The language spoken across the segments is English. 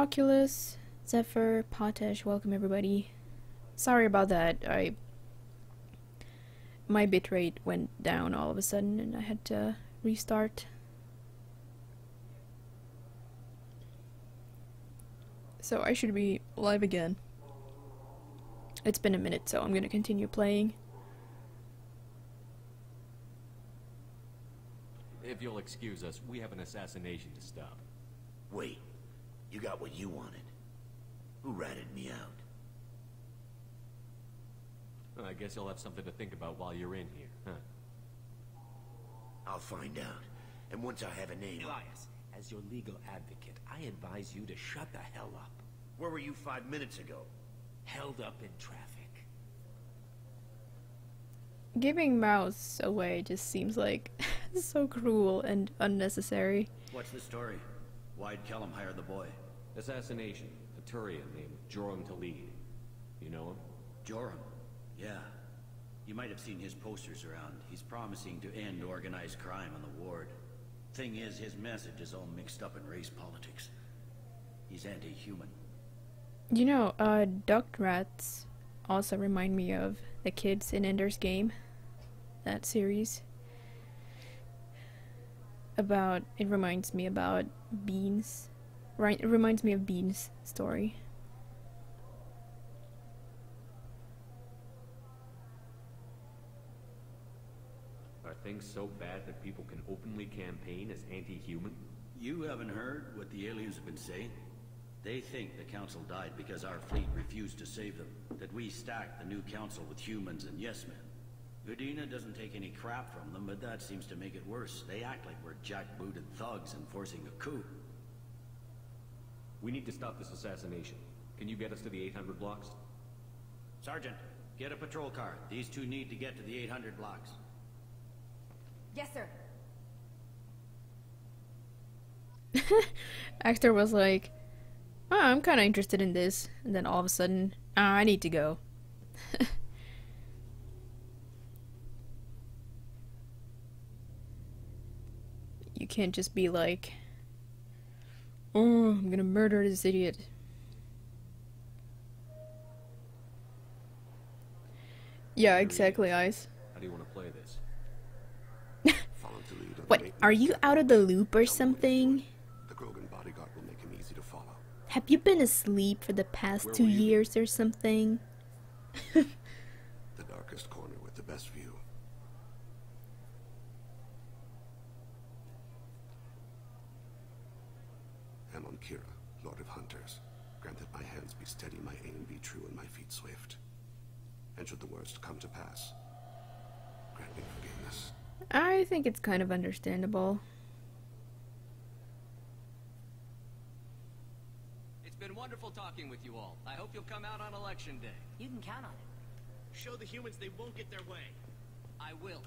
Oculus, Zephyr, Potash, welcome everybody. Sorry about that. My bitrate went down all of a sudden and I had to restart. So I should be live again. It's been a minute, so I'm gonna continue playing. If you'll excuse us, we have an assassination to stop. Wait, you got what you wanted. Who ratted me out? I guess you'll have something to think about while you're in here, huh? I'll find out. And once I have a name... Elias, as your legal advocate, I advise you to shut the hell up. Where were you 5 minutes ago? Held up in traffic. Giving mouse away just seems like so cruel and unnecessary. What's the story? Why'd Kellum hire the boy? Assassination. A Turian named Joram Talid. You know him? Joram? Yeah. You might have seen his posters around. He's promising to end organized crime on the ward. Thing is, his message is all mixed up in race politics. He's anti-human. You know, duck rats also remind me of the kids in Ender's Game. That series. It reminds me about Beans. Right, it reminds me of Beans' story. Are things so bad that people can openly campaign as anti-human? You haven't heard what the aliens have been saying? They think the council died because our fleet refused to save them. That we stacked the new council with humans and yes-men. Udina doesn't take any crap from them, but that seems to make it worse. They act like we're jackbooted thugs enforcing a coup. We need to stop this assassination. Can you get us to the 800 blocks? Sergeant, get a patrol car. These two need to get to the 800 blocks. Yes, sir. Axtar was like, oh, I'm kind of interested in this. And then all of a sudden, I need to go. You can't just be like, oh, I'm gonna murder this idiot. Yeah, exactly, Ice. How do you want to play this? What, are you out of the loop or something? The Grogan bodyguard will make him easy to follow. Have you been asleep for the past 2 years or something? The darkest corner with the best view. Amon Kira, Lord of Hunters. Grant that my hands be steady, my aim be true, and my feet swift. And should the worst come to pass, grant me forgiveness. I think it's kind of understandable. It's been wonderful talking with you all. I hope you'll come out on election day. You can count on it. Show the humans they won't get their way. I will.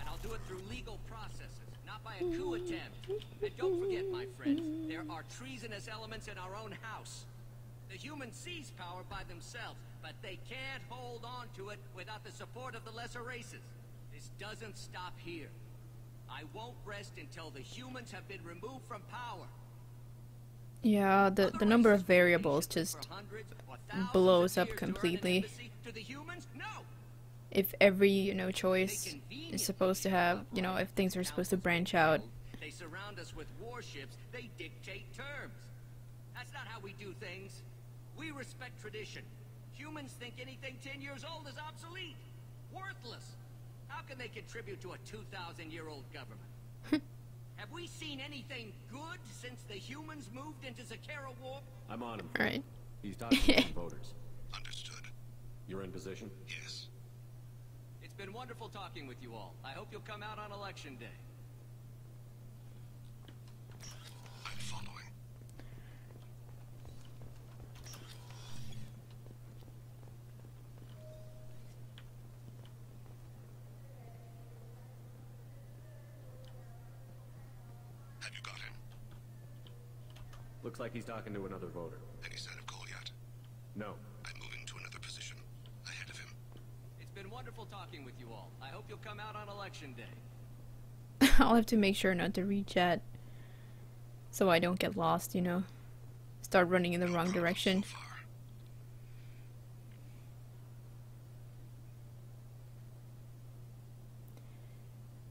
And I'll do it through legal processes, not by a coup attempt. And don't forget, my friends, there are treasonous elements in our own house. The humans seize power by themselves, but they can't hold on to it without the support of the lesser races. This doesn't stop here. I won't rest until the humans have been removed from power. Yeah, the number of variables just blows up completely. If every, choice is supposed to have, if things are supposed to branch out. They surround us with warships, they dictate terms. That's not how we do things. We respect tradition. Humans think anything 10 years old is obsolete, worthless. How can they contribute to a 2,000-year-old government? Have we seen anything good since the humans moved into Zakera War? I'm on him. Right. He's talking to the voters. Understood. You're in position? Yes. It's been wonderful talking with you all. I hope you'll come out on election day. I'm following. Have you got him? Looks like he's talking to another voter. Any sign of call yet? No. I'm moving to another position. Ahead of him. It's been wonderful talking with you all. I hope you'll come out on election day. I'll have to make sure not to reach chat so I don't get lost, start running in the wrong direction.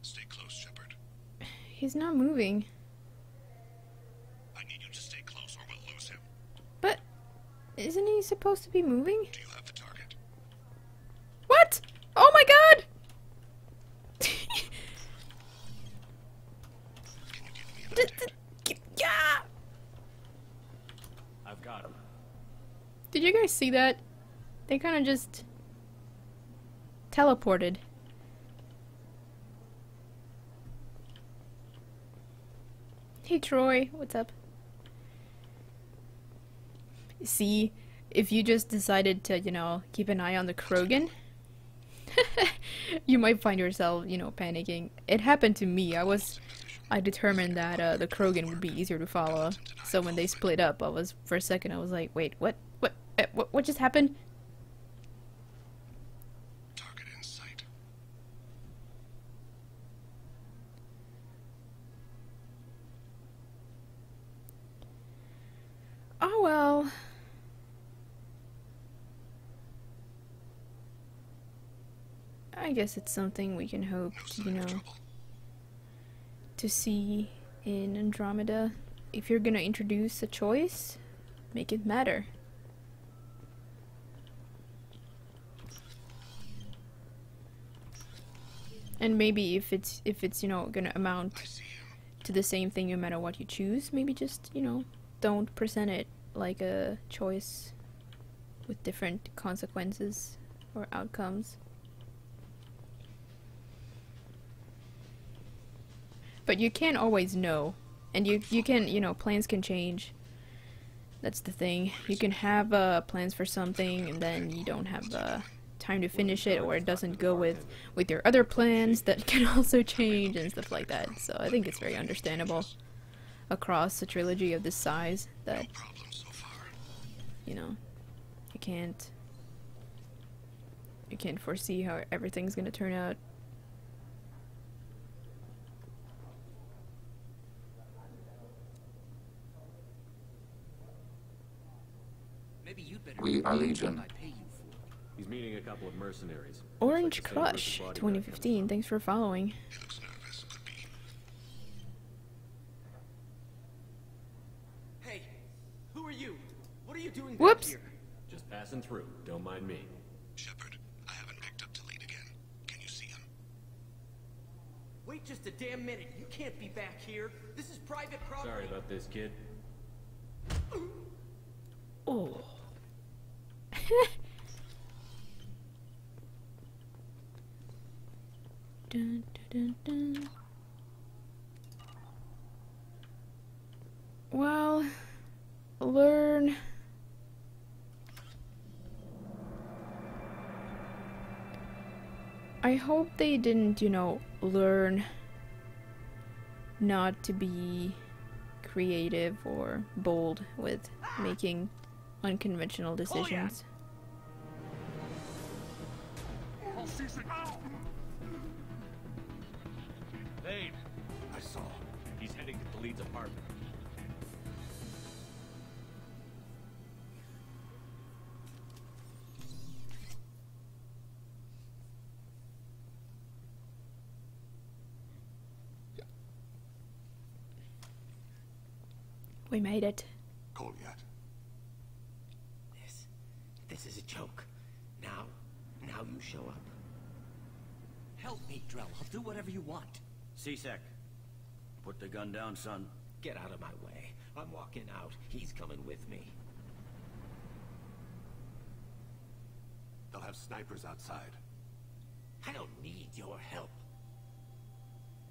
Stay close, Shepard. He's not moving. I need you to stay close or we'll lose him. But isn't he supposed to be moving? Do you have the target? What? Oh my god! Can you give me an idea? Yeah! I've got him. Did you guys see that? They kind of just teleported. Hey Troy, what's up? See, if you just decided to, you know, keep an eye on the Krogan, you might find yourself, you know, panicking. It happened to me. I determined that the Krogan would be easier to follow. So when they split up, for a second I was like, wait, what just happened? Target in sight. Oh well. I guess it's something we can hope, you know, to see in Andromeda. If you're gonna introduce a choice, make it matter. And maybe if it's you know, gonna amount to the same thing no matter what you choose, maybe just, you know, don't present it like a choice with different consequences or outcomes. But you can't always know. And you can, you know, plans can change. That's the thing. You can have plans for something and then you don't have time to finish it, or it doesn't go with your other plans that can also change and stuff like that. So I think it's very understandable across a trilogy of this size that, you know, you can't foresee how everything's gonna turn out. Maybe you'd better We are Legion. I pay you for. He's meeting a couple of mercenaries. Orange Looks like the same Crush group of bodyguards. 2015. Thanks for following. He looks nervous. Could be. Hey, who are you? What are you doing Whoops. back here? Just passing through. Don't mind me. Shepard, I haven't picked up Talid again. Can you see him? Wait just a damn minute. You can't be back here. This is private property. Sorry about this, kid. Oh. Dun, dun, dun, dun. Well, learn. I hope they didn't, you know, learn not to be creative or bold with making unconventional decisions. Lane! I saw. He's heading to Talid's apartment. We made it. Call yet. This is a joke. Now you show up. Help me, Drell. I'll do whatever you want. C-Sec, put the gun down, son. Get out of my way. I'm walking out. He's coming with me. They'll have snipers outside. I don't need your help.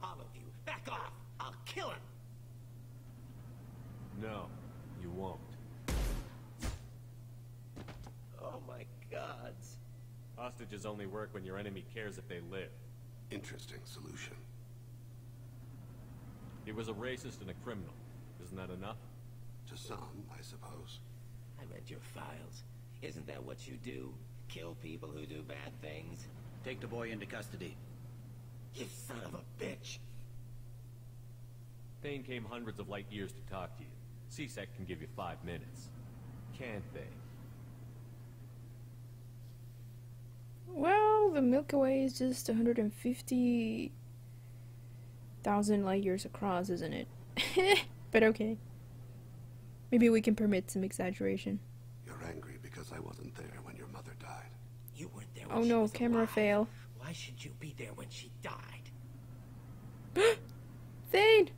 All of you, back off. I'll kill him. No, you won't. Oh my gods. Hostages only work when your enemy cares if they live. Interesting solution. He was a racist and a criminal. Isn't that enough? To some, I suppose. I read your files. Isn't that what you do? Kill people who do bad things? Take the boy into custody. You son of a bitch. Thane came hundreds of light years to talk to you. CSEC can give you 5 minutes. Can't they? Well, the Milky Way is just 150,000 light years across, isn't it? But okay. Maybe we can permit some exaggeration. You're angry because I wasn't there when your mother died. You weren't there when Oh she no, was camera alive. fail. Why should you be there when she died? Thane!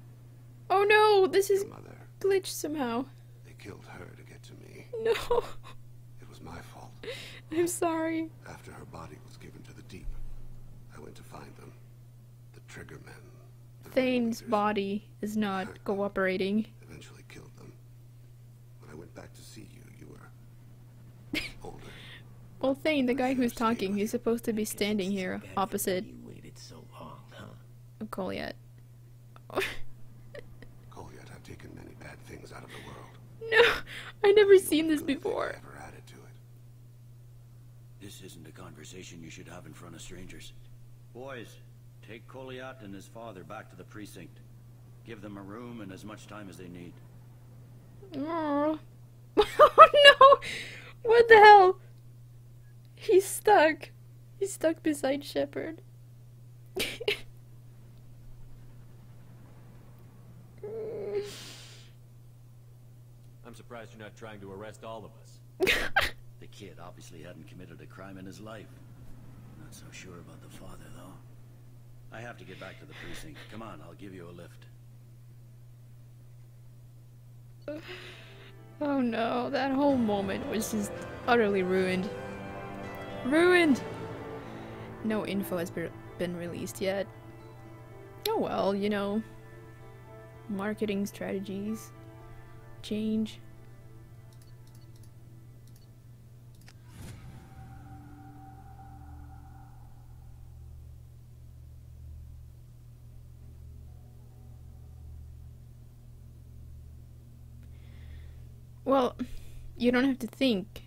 Oh no, this is Your mother, glitched somehow. they killed her to get to me. No, It was my fault. I'm sorry. After her body was given to the deep, I went to find them. The Triggermen. The Thane's ringleaders, body is not cooperating. eventually killed them. When I went back to see you, you were older. Well, Thane, the guy who's talking, he's supposed to be standing here Bad opposite You waited so long, huh? Goliath. Goliath have taken many bad things out of the world. No, I never The seen only this good thing before. I ever added to it. This isn't a conversation you should have in front of strangers. Boys, take Goliath and his father back to the precinct. Give them a room and as much time as they need. Oh. Oh no! What the hell? He's stuck. He's stuck beside Shepard. I'm surprised you're not trying to arrest all of us. The kid obviously hadn't committed a crime in his life. Not so sure about the father, though. I have to get back to the precinct. Come on, I'll give you a lift. Oh no, that whole moment was just utterly ruined. Ruined! No info has been released yet. Oh well, you know. Marketing strategies change. Well, you don't have to think.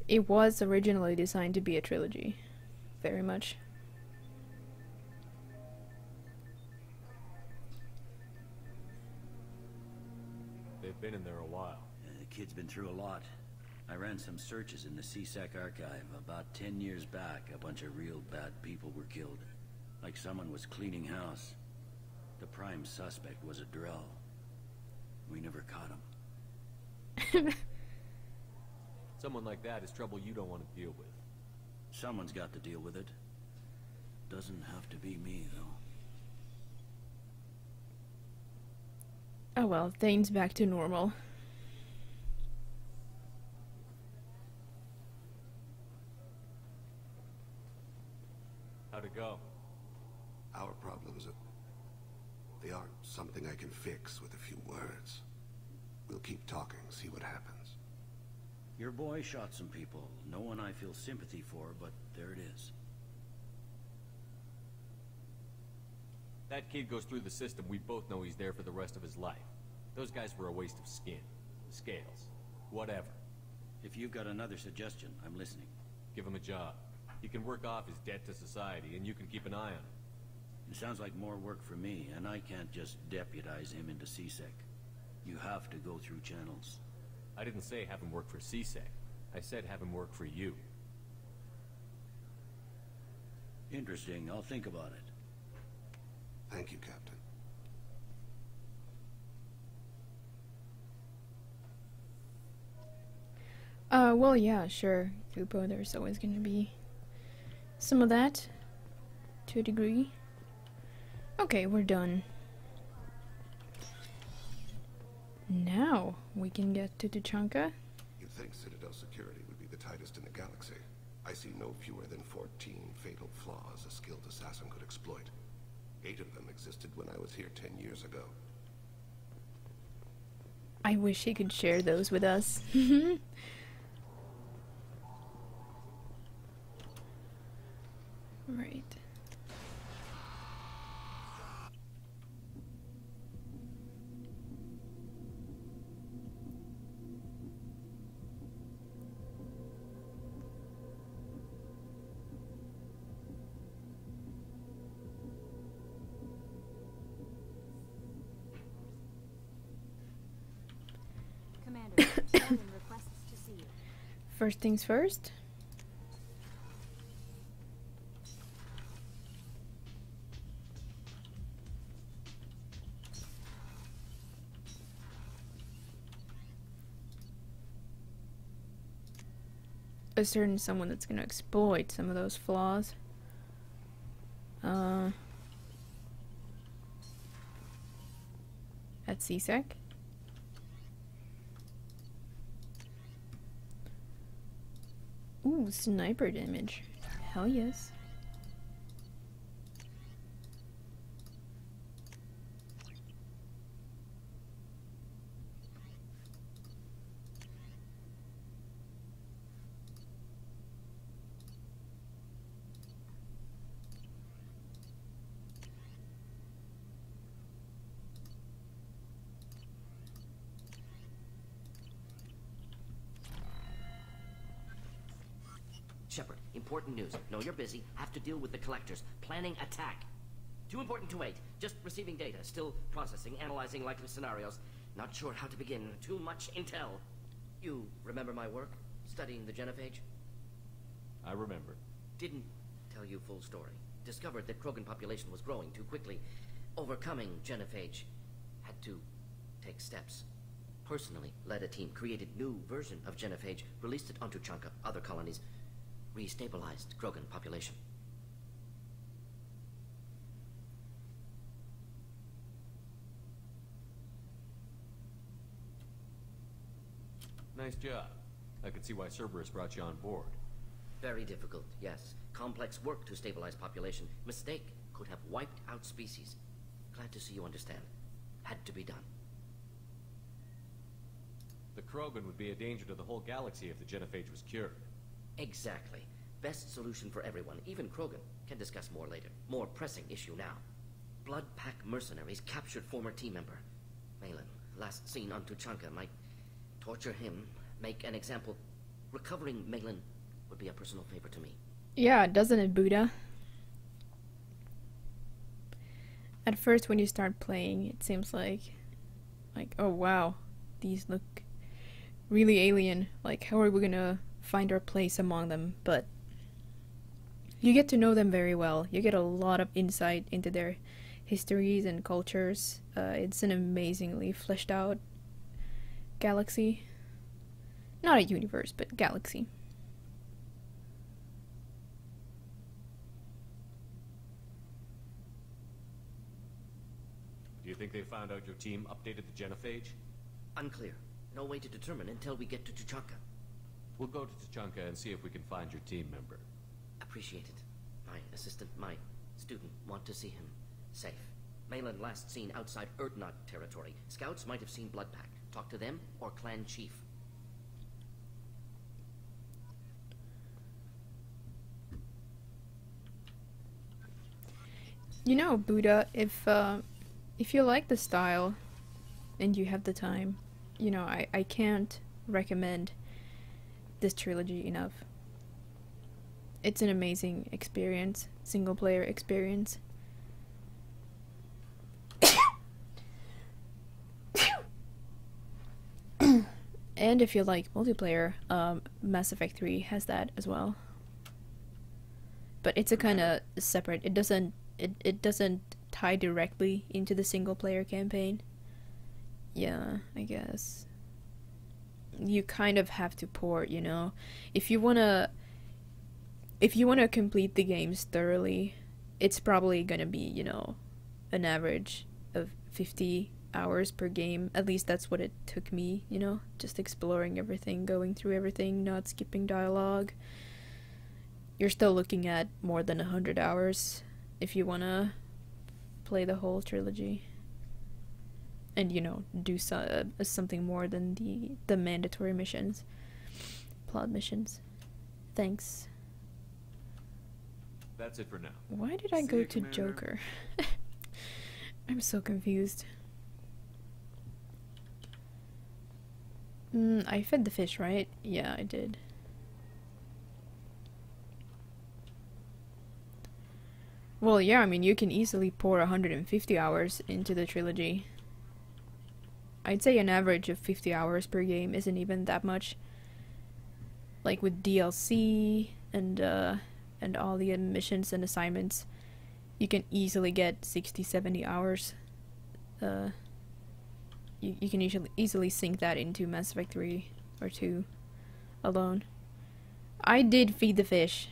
It was originally designed to be a trilogy. Very much. They've been in there a while. The kid's been through a lot. I ran some searches in the CSEC archive. About 10 years back, a bunch of real bad people were killed. Like someone was cleaning house. The prime suspect was a drill. We never caught him. Someone like that is trouble you don't want to deal with. Someone's got to deal with it. Doesn't have to be me, though. Oh well, Thane's back to normal. How'd it go? Our problems, they aren't something I can fix with a few words. We'll keep talking, see what happens. Your boy shot some people. No one I feel sympathy for, but there it is. That kid goes through the system, we both know he's there for the rest of his life. Those guys were a waste of skin. Scales. Whatever. If you've got another suggestion, I'm listening. Give him a job. He can work off his debt to society, and you can keep an eye on him. It sounds like more work for me, and I can't just deputize him into CSEC. You have to go through channels. I didn't say have him work for CSEC. I said have him work for you. Interesting. I'll think about it. Thank you, Captain. Well, yeah, sure, Kupo, there's always gonna be some of that, to a degree. Okay, we're done. Now, we can get to Tuchanka. You'd think Citadel security would be the tightest in the galaxy. I see no fewer than 14 fatal flaws a skilled assassin could exploit. 8 of them existed when I was here 10 years ago. I wish he could share those with us. Right. First things first. A certain someone that's gonna exploit some of those flaws. At CSEC. Ooh, sniper damage. Hell yes. Shepard, important news. Know you're busy. Have to deal with the collectors. Planning attack. Too important to wait. Just receiving data. Still processing, analyzing likely scenarios. Not sure how to begin. Too much intel. You remember my work? Studying the genophage? I remember. Didn't tell you full story. Discovered that Krogan population was growing too quickly. Overcoming genophage. Had to take steps. Personally led a team, created new version of genophage, released it onto Chanka, other colonies. Restabilized Krogan population. Nice job. I can see why Cerberus brought you on board. Very difficult, yes. Complex work to stabilize population. Mistake could have wiped out species. Glad to see you understand. Had to be done. The Krogan would be a danger to the whole galaxy if the genophage was cured. Exactly. Best solution for everyone, even Krogan. Can discuss more later. More pressing issue now. Blood Pack mercenaries captured former team member. Malin, last seen on Tuchanka, might torture him, make an example. Recovering Malin would be a personal favor to me. Yeah, doesn't it, Buddha? At first when you start playing, it seems like, oh wow, these look really alien. Like, how are we gonna find our place among them? But you get to know them very well. You get a lot of insight into their histories and cultures. It's an amazingly fleshed out galaxy. Not a universe, but galaxy. Do you think they found out your team updated the genophage? Unclear. No way to determine until we get to Tuchanka. We'll go to Tuchanka and see if we can find your team member. Appreciate it. My assistant, my student, want to see him safe. Malin last seen outside Erdnot territory. Scouts might have seen Bloodpack. Talk to them or clan chief. You know, Buddha, if you like the style and you have the time, you know, I can't recommend this trilogy enough. It's an amazing experience, single player experience. And if you like multiplayer, Mass Effect 3 has that as well. But it's a kind of separate. It doesn't tie directly into the single player campaign. Yeah, I guess. You kind of have to port, you know. If you wanna complete the games thoroughly, it's probably gonna be, you know, an average of 50 hours per game. At least that's what it took me, you know, just exploring everything, going through everything, not skipping dialogue. You're still looking at more than 100 hours if you wanna play the whole trilogy. And, you know, do something more than the mandatory missions. Plot missions. Thanks. That's it for now. Why did I go to Joker? I'm so confused. I fed the fish, right? Yeah, I did. Well, yeah, I mean, you can easily pour 150 hours into the trilogy. I'd say an average of 50 hours per game isn't even that much. like with DLC and all the missions and assignments, you can easily get 60-70 hours. You can easily sink that into Mass Effect 3 or 2 alone. I did feed the fish.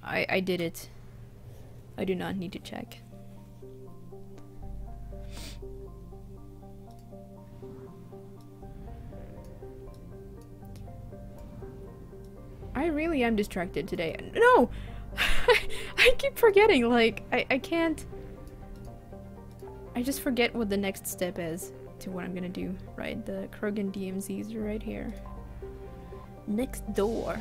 I did it. I do not need to check. I really am distracted today. No! I keep forgetting, like, I can't... I just forget what the next step is to what I'm gonna do. Right, the Krogan DMZs are right here. Next door.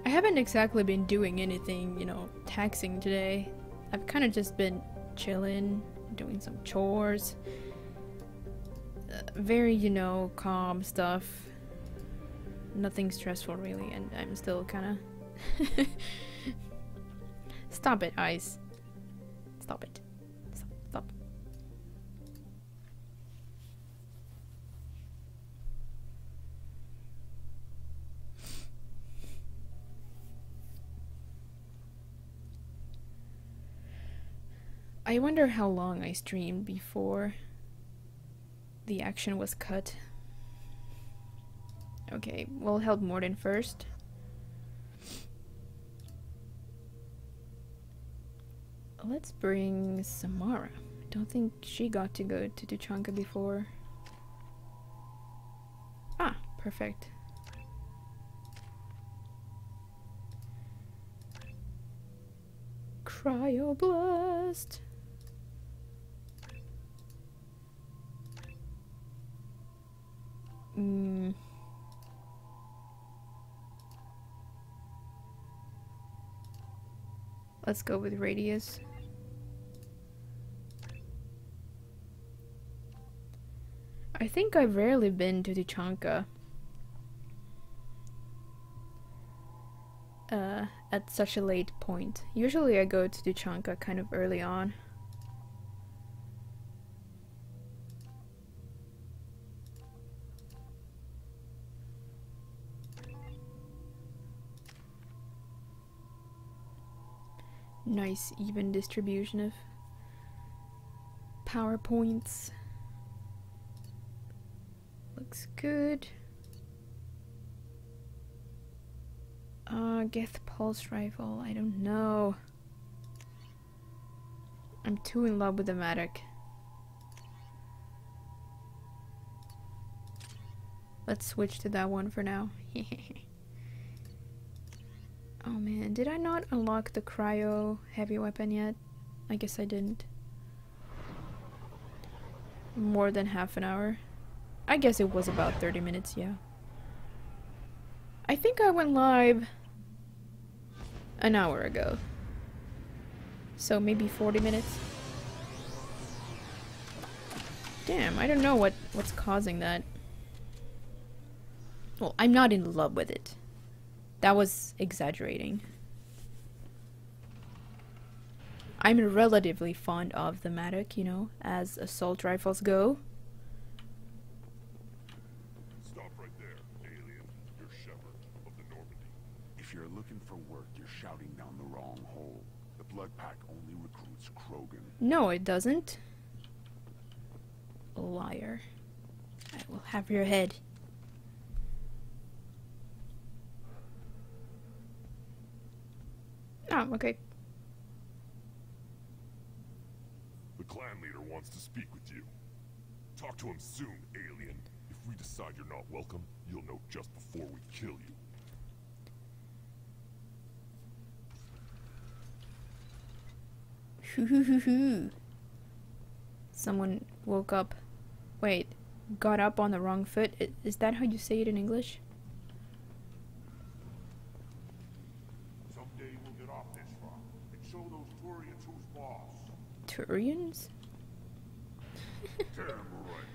I haven't exactly been doing anything, you know, taxing today. I've kind of just been chilling, doing some chores. Very, you know, calm stuff. Nothing stressful really, and I'm still kind of... Stop it, Ice. Stop it. Stop. I wonder how long I streamed before the action was cut. Okay, we'll help Mordin first. Let's bring Samara. Don't think she got to go to Tuchanka before. Ah, perfect. Cryoblast. Let's go with Radius. I think I've rarely been to Tuchanka at such a late point. Usually I go to Tuchanka kind of early on. Nice even distribution of power points. Looks good. Geth pulse rifle, I don't know. I'm too in love with the Matic. Let's switch to that one for now. Oh man, did I not unlock the cryo heavy weapon yet? I guess I didn't. More than half an hour. I guess it was about 30 minutes, yeah. I think I went live an hour ago. So maybe 40 minutes. Damn, I don't know what's causing that. Well, I'm not in love with it. That was exaggerating. I'm relatively fond of the Matic, you know, as assault rifles go. Stop right there, alien. You're Shepard of the Normandy. If you're looking for work, you're shouting down the wrong hole. The Blood Pack only recruits Krogan. No, it doesn't. Liar. I will have your head. Oh, okay. The clan leader wants to speak with you. Talk to him soon, alien. If we decide you're not welcome, you'll know just before we kill you. Someone woke up. Wait, got up on the wrong foot? Is that how you say it in English? Someday we'll get off this rock and show those Turians who's boss. Turians? Damn right.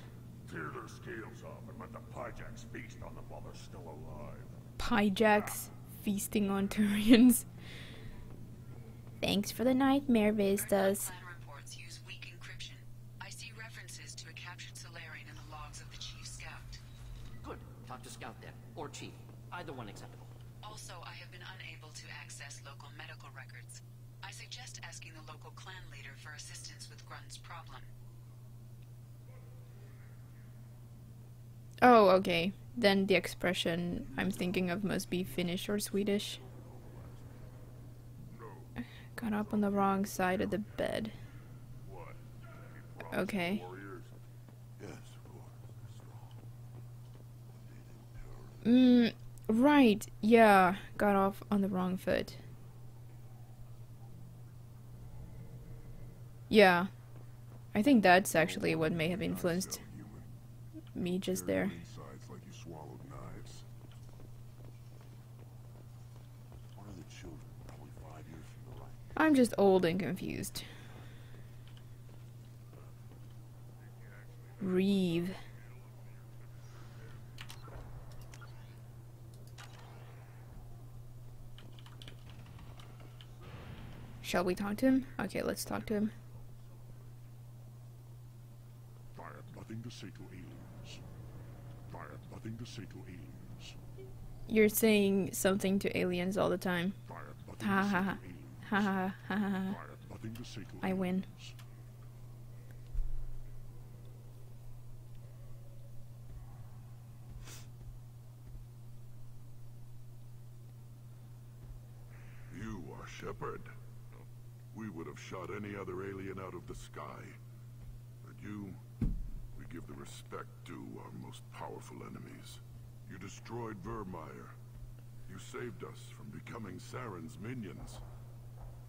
Tear their scales off and let the Pyjaks feast on them while they're still alive. Pyjaks feasting on Turians. Thanks for the nightmare vistas. captured Solarian in the logs of the Chief Scout. Good. Talk to Scout then. Or Chief. Either one acceptable. Also, I have been unable to access local medical records. I suggest asking the local clan leader for assistance with Grunt's problem. Oh, okay. Then the expression I'm thinking of must be Finnish or Swedish. Got up on the wrong side of the bed. Okay. Right. Yeah, got off on the wrong foot. Yeah. I think that's actually what may have influenced me just there. I'm just old and confused. Reeve. Shall we talk to him? Okay, let's talk to him. I have nothing to say to aliens. I have nothing to say to aliens. You're saying something to aliens all the time. Ha ha ha. Ha ha ha ha ha. I win. You are Shepard. We would have shot any other alien out of the sky. But you, we give the respect due our most powerful enemies. You destroyed Vermeer. You saved us from becoming Saren's minions.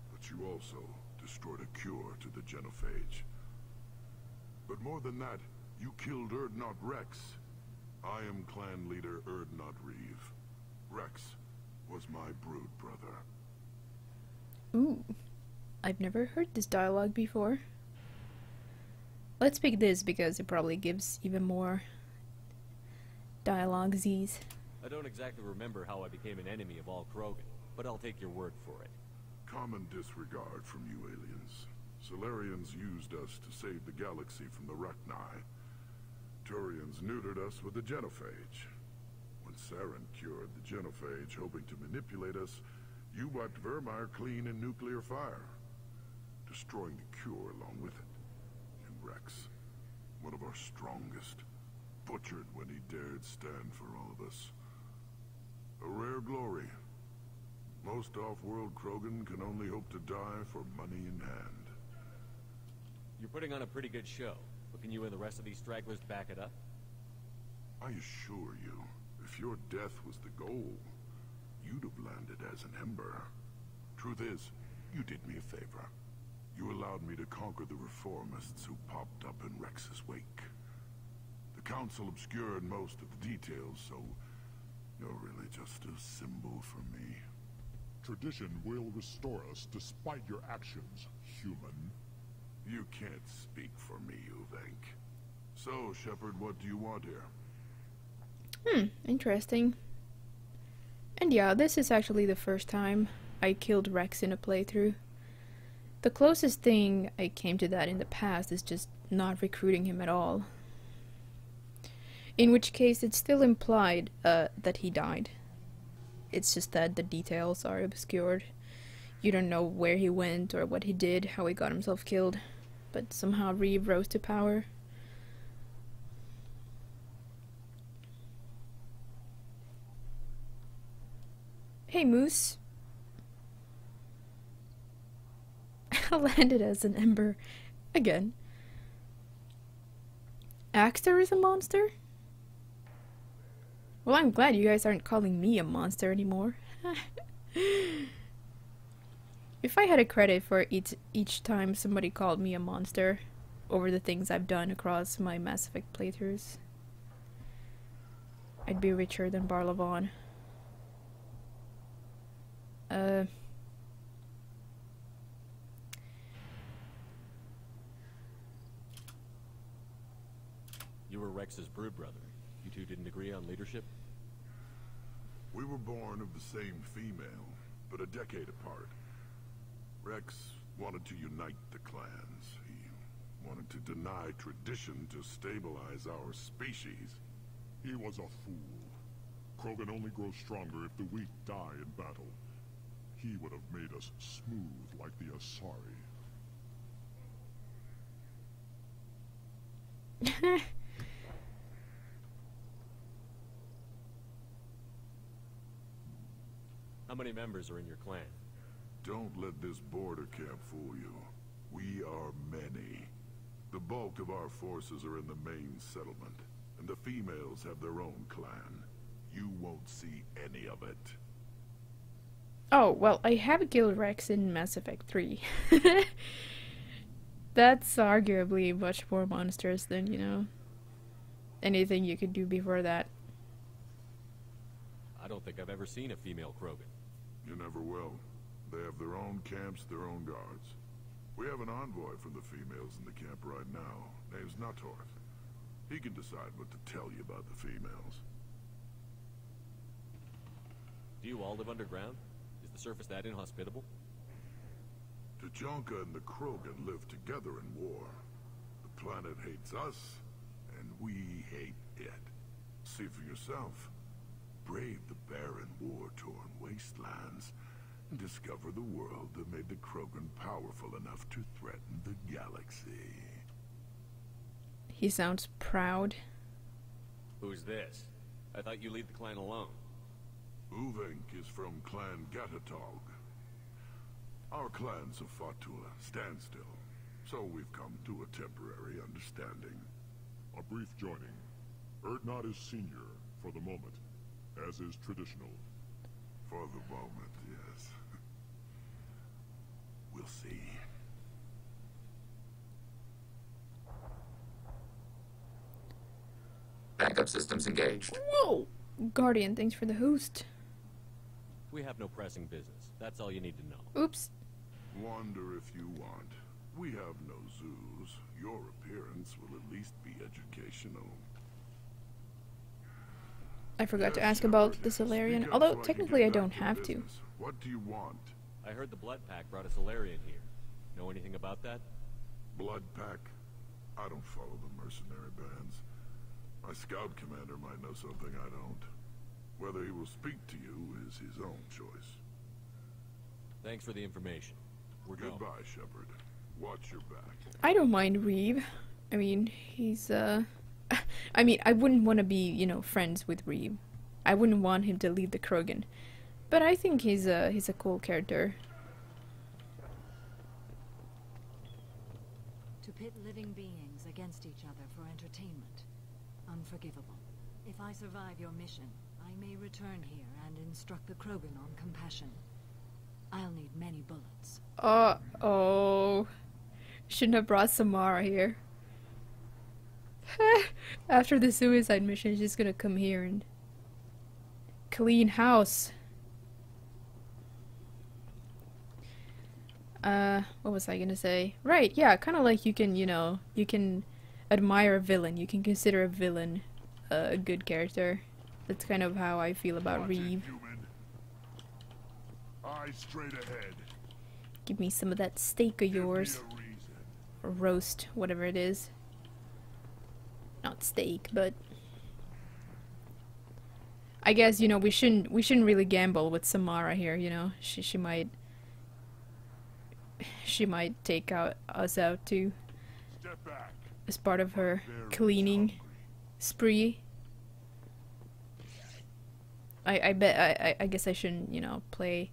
But you also destroyed a cure to the genophage. But more than that, you killed Urdnot Rex. I am clan leader Urdnot Reeve. Rex was my brood brother. Ooh. I've never heard this dialogue before. Let's pick this because it probably gives even more dialogue-sies. I don't exactly remember how I became an enemy of all Krogan, but I'll take your word for it. Common disregard from you aliens. Solarians used us to save the galaxy from the Rachni. Turians neutered us with the genophage. When Saren cured the genophage, hoping to manipulate us, you wiped Vermeer clean in nuclear fire, destroying the cure along with it. And Rex, one of our strongest, butchered when he dared stand for all of us. A rare glory. Most off-world Krogan can only hope to die for money in hand. You're putting on a pretty good show, but can you and the rest of these stragglers back it up? I assure you, if your death was the goal, you'd have landed as an Ember. Truth is, you did me a favor. You allowed me to conquer the reformists who popped up in Rex's wake. The Council obscured most of the details, so you're really just a symbol for me. Tradition will restore us despite your actions, human. You can't speak for me, Uvenk. So, Shepard, what do you want here? Interesting. And yeah, this is actually the first time I killed Rex in a playthrough. The closest thing I came to that in the past is just not recruiting him at all. In which case, it's still implied that he died. It's just that the details are obscured. You don't know where he went or what he did, how he got himself killed. But somehow Reeve rose to power. Hey, Moose. I landed as an Ember. Again. Axtar is a monster? Well, I'm glad you guys aren't calling me a monster anymore. If I had a credit for each time somebody called me a monster over the things I've done across my Mass Effect playthroughs, I'd be richer than Barlavon. You were Rex's brood brother. You two didn't agree on leadership? We were born of the same female, but a decade apart. Rex wanted to unite the clans. He Wanted to deny tradition to stabilize our species. He was a fool. Krogan only grows stronger if the weak die in battle. He would have made us smooth like the Asari. How many members are in your clan? Don't let this border camp fool you. We are many. The bulk of our forces are in the main settlement, and the females have their own clan. You won't see any of it. Oh, well, I have killed Rex in Mass Effect 3. That's arguably much more monstrous than, you know, anything you could do before that. I don't think I've ever seen a female Krogan. You never will. They have their own camps, their own guards. We have an envoy from the females in the camp right now. Name's Natorth. He can decide what to tell you about the females. Do you all live underground? Is the surface that inhospitable? Tuchanka and the Krogan live together in war. The planet hates us, and we hate it. See for yourself. Brave the barren, war-torn wastelands, and discover the world that made the Krogan powerful enough to threaten the galaxy. He sounds proud. Who's this? I thought you leave the clan alone. Uvink is from Clan Gatatog. Our clans have fought to a standstill, so we've come to a temporary understanding. A brief joining. Erdnot is senior, for the moment, as is traditional. For the moment, yes. We'll see. Backup systems engaged. Whoa! Guardian, thanks for the host. We have no pressing business. That's all you need to know. Oops. Wander if you want. We have no zoos. Your appearance will at least be educational. I forgot to ask about the Solarian, although technically I don't have to. What do you want? I heard the Blood Pack brought a Solarian here. Know anything about that? Blood Pack? I don't follow the mercenary bands. My scout commander might know something I don't. Whether he will speak to you is his own choice. Thanks for the information. We're going. Goodbye, Shepard. Watch your back. I don't mind Reeve. I mean, he's, I mean, I wouldn't want to be, you know, friends with Reeve. I wouldn't want him to leave the Krogan. But I think he's a cool character. To pit living beings against each other for entertainment. Unforgivable. If I survive your mission, I may return here and instruct the Krogan on compassion. I'll need many bullets. Oh. Shouldn't have brought Samara here. After the suicide mission, she's just gonna come here and clean house. What was I gonna say? Right, yeah, kind of like you can, you know, you can admire a villain. You can consider a villain a good character. That's kind of how I feel about Reeve. Eyes straight ahead. Give me some of that steak of yours. Or roast, whatever it is. Not steak, but I guess, you know, we shouldn't really gamble with Samara here, you know. She might take us out too. Step back. As part of her cleaning spree. I guess I shouldn't, you know, play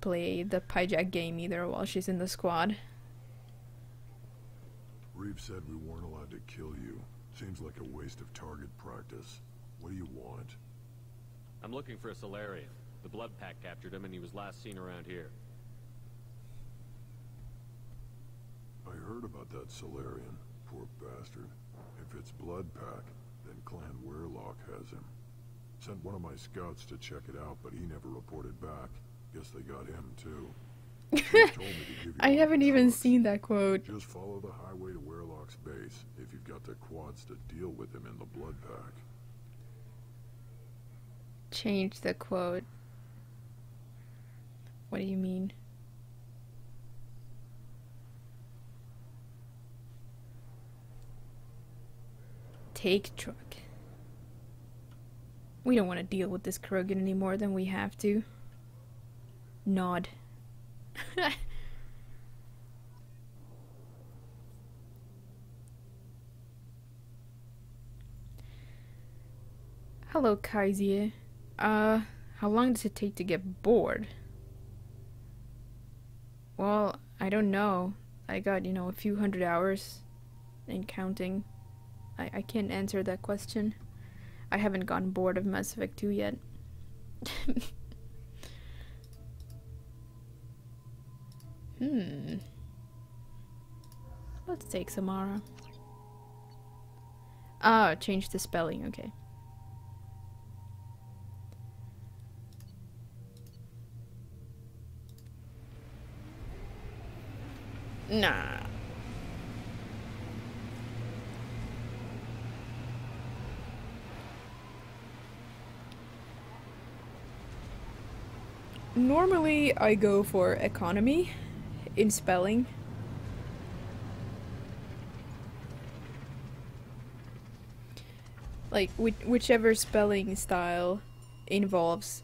the hijack game either while she's in the squad. Reeve said we weren't allowed to kill you. Seems like a waste of target practice. What do you want? I'm looking for a Solarian. The Blood Pack captured him and he was last seen around here. I heard about that Solarian. Poor bastard. If it's Blood Pack, then Clan Weirlock has him. Sent one of my scouts to check it out, but he never reported back. Guess they got him too. I haven't even seen that quote. Just follow the highway to Weirlock's base if you've got the quads to deal with him in the Blood Pack. Change the quote. What do you mean? take truck. We don't want to deal with this Krogan any more than we have to. Nod. Hello, Kaiser. How long does it take to get bored? Well, I don't know. I got, a few hundred hours and counting. I can't answer that question. I haven't gotten bored of Mass Effect 2 yet. Let's take Samara. Ah, change the spelling, okay. Nah. Normally, I go for economy in spelling. Like, whichever spelling style involves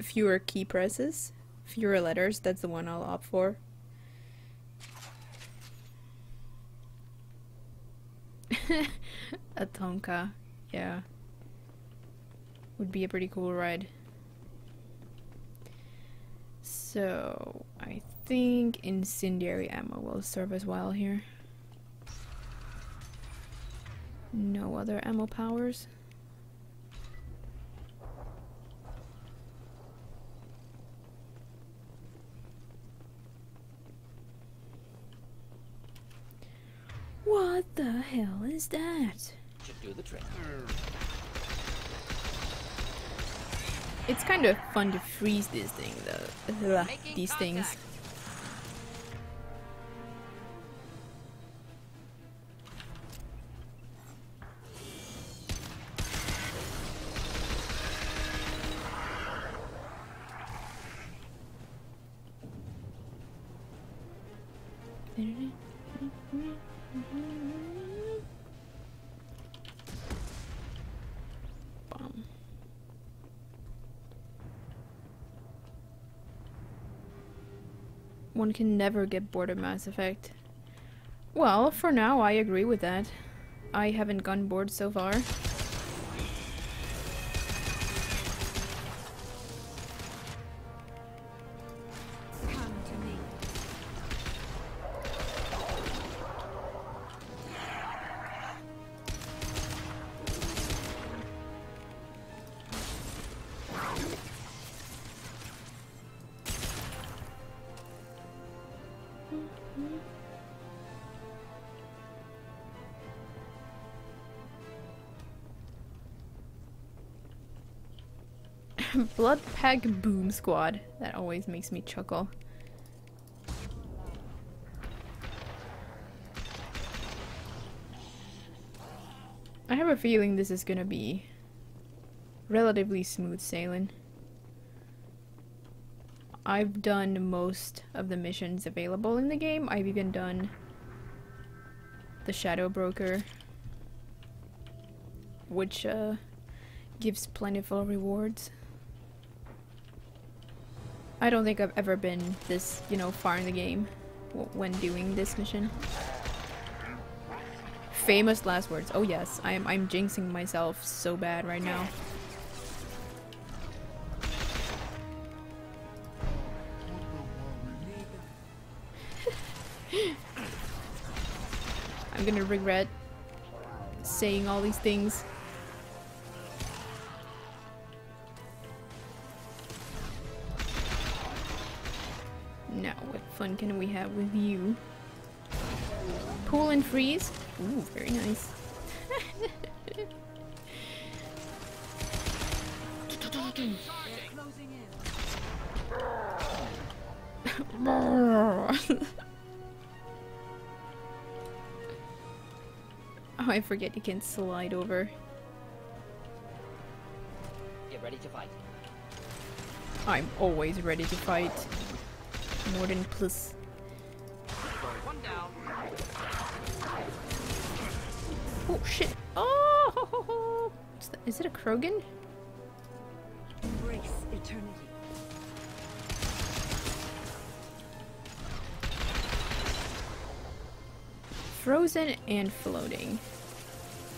fewer key presses, fewer letters, that's the one I'll opt for. A Tonka, yeah. Would be a pretty cool ride. So, I think incendiary ammo will serve as well here. No other ammo powers. What the hell is that? Should do the trick. It's kind of fun to freeze this thing, though. These things. One can never get bored of Mass Effect. Well, for now, I agree with that. I haven't gotten bored so far. Blood Pack Boom Squad. That always makes me chuckle. I have a feeling this is gonna be relatively smooth sailing. I've done most of the missions available in the game. I've even done the Shadow Broker, which gives plentiful rewards. I don't think I've ever been this, far in the game when doing this mission. Famous last words. Oh yes, I'm jinxing myself so bad right now. I'm gonna regret saying all these things. Now, what fun can we have with you? Pull and freeze? Ooh, very nice. Oh, I forget you can slide over. Get ready to fight. I'm always ready to fight. Mordin plus. One down. Oh shit! Oh! Is it a Krogan? Embrace eternity. Frozen and floating.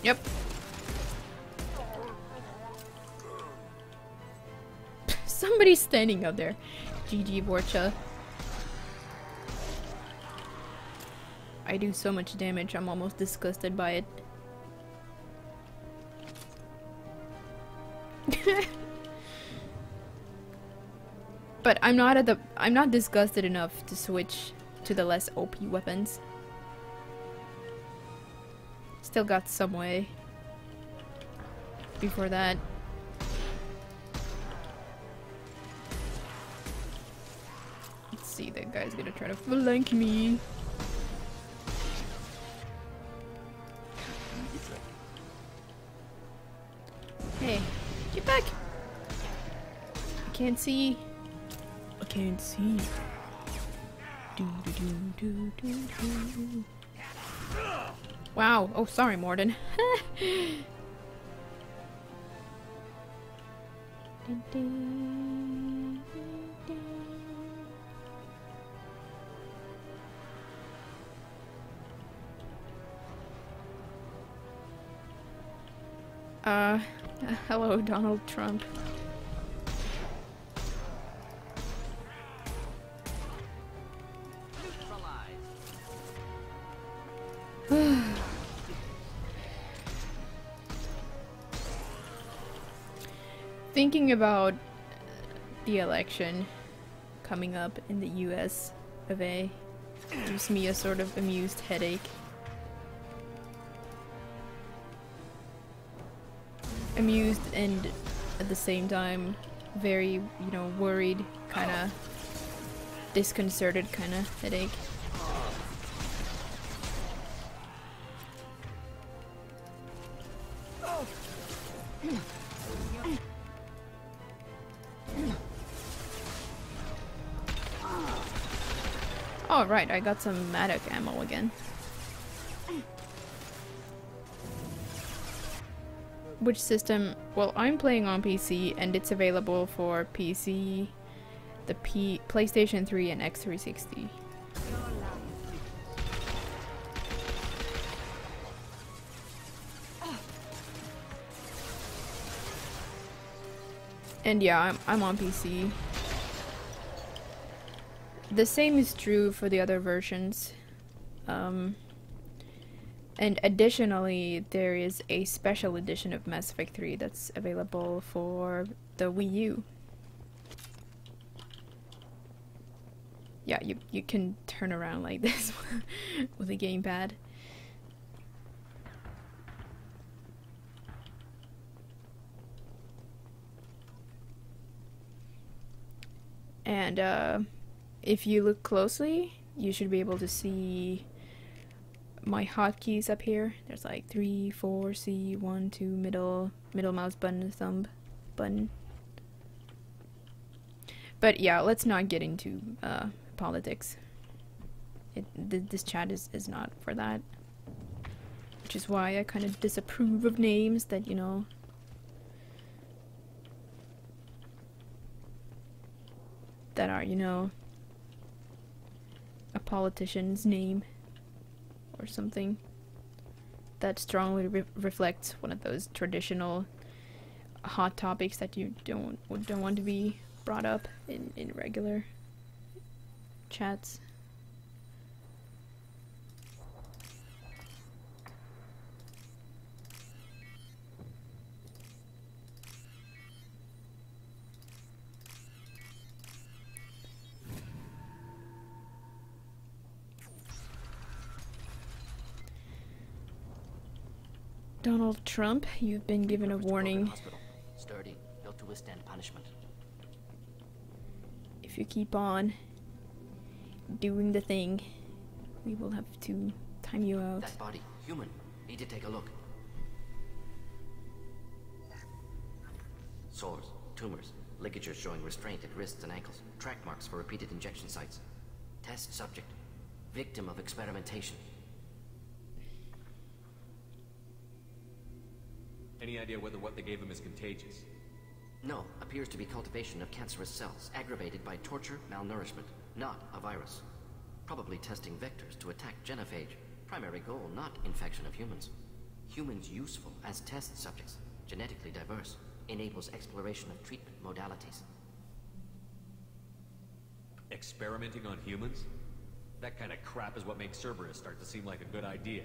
Yep. Somebody's standing up there. GG Borcha. I do so much damage, I'm almost disgusted by it. But I'm not disgusted enough to switch to the less OP weapons. Still got some way before that. Let's see, that guy's gonna try to flank me. Hey, get back! I can't see. I can't see. Wow. Oh, sorry, Mordin. Hello, Donald Trump. Thinking about the election coming up in the US of A gives me a sort of amused headache. Amused and at the same time very, you know, worried, kinda disconcerted kinda headache. Oh right, I got some Matic ammo again. Which system? Well, I'm playing on PC and it's available for PC, the PlayStation 3 and X360. And yeah, I'm on PC. The same is true for the other versions. And additionally, there is a special edition of Mass Effect 3 that's available for the Wii U. Yeah, you can turn around like this with a gamepad. And if you look closely, you should be able to see my hotkeys up here. There's like 3, 4, C, 1, 2, middle mouse button, thumb button. But yeah, let's not get into politics. This chat is not for that. Which is why I kind of disapprove of names that, you know, that are, you know, a politician's name or something that strongly reflects one of those traditional hot topics that you don't want to be brought up in regular chats. Donald Trump, you've been given a warning. Sturdy, built to withstand punishment. If you keep on doing the thing, we will have to time you out. That body, human. Need to take a look. Sores, tumors, ligatures showing restraint at wrists and ankles, track marks for repeated injection sites. Test subject, victim of experimentation. Any idea whether what they gave him is contagious? No, appears to be cultivation of cancerous cells, aggravated by torture, malnourishment, not a virus. Probably testing vectors to attack genophage. Primary goal, not infection of humans. Humans useful as test subjects, genetically diverse, enables exploration of treatment modalities. Experimenting on humans? That kind of crap is what makes Cerberus start to seem like a good idea.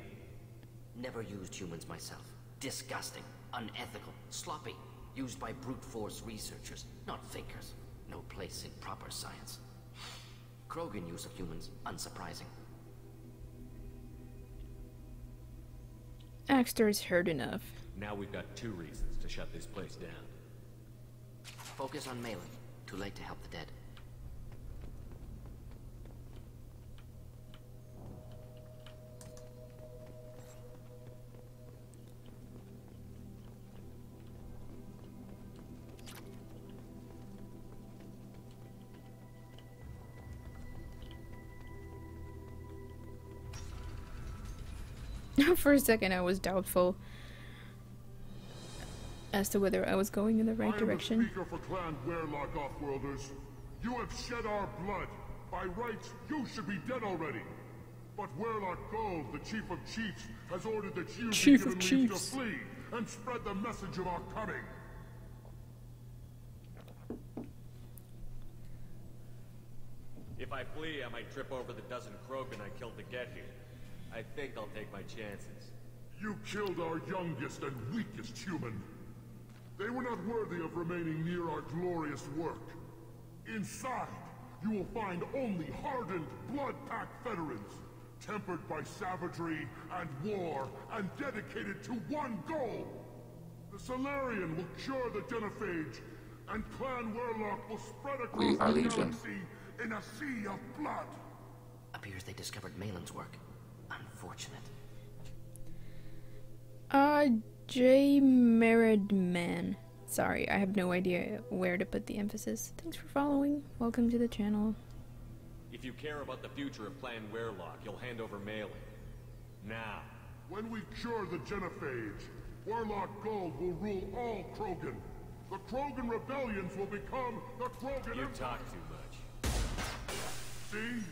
Never used humans myself. Disgusting, unethical, sloppy. Used by brute force researchers, not thinkers. No place in proper science. Krogan use of humans, unsurprising. Axtar's heard enough. Now we've got 2 reasons to shut this place down. Focus on Malin. Too late to help the dead. For a second I was doubtful as to whether I was going in the right direction. I am the speaker for Clan Werlock, Offworlders. You have shed our blood. By rights, you should be dead already. But Werlock Gold, the Chief of Chiefs, has ordered that you be given leave to flee and spread the message of our coming. If I flee, I might trip over the dozen Krogan I killed to get here. I think I'll take my chances. You killed our youngest and weakest human. They were not worthy of remaining near our glorious work. Inside, you will find only hardened, blood-packed veterans, tempered by savagery and war, and dedicated to one goal. The Solarian will cure the genophage, and Clan Werlock will spread across the galaxy in a sea of blood. Appears they discovered Malin's work. Unfortunate. J. Meredman. Sorry, I have no idea where to put the emphasis. Thanks for following. Welcome to the channel. If you care about the future of Clan Werlock, you'll hand over Malin. Now. When we cure the genophage, Werlock Gold will rule all Krogan. The Krogan rebellions will become the Krogan You Empire. talk too much. See?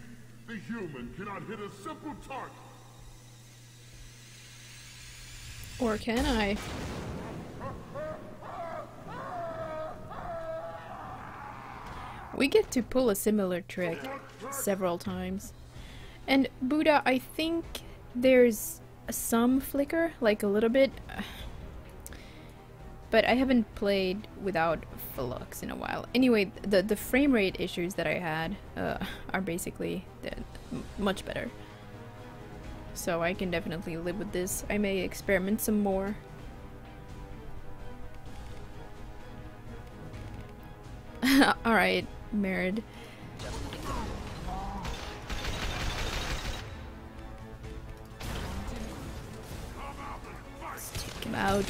The human cannot hit a simple target. Or can I? We get to pull a similar trick several times. And Buddha, I think there's some flicker, like a little bit. But I haven't played without flux in a while. Anyway, the frame rate issues that I had are basically much better. So I can definitely live with this. I may experiment some more. Alright, Merid. Let's take him out.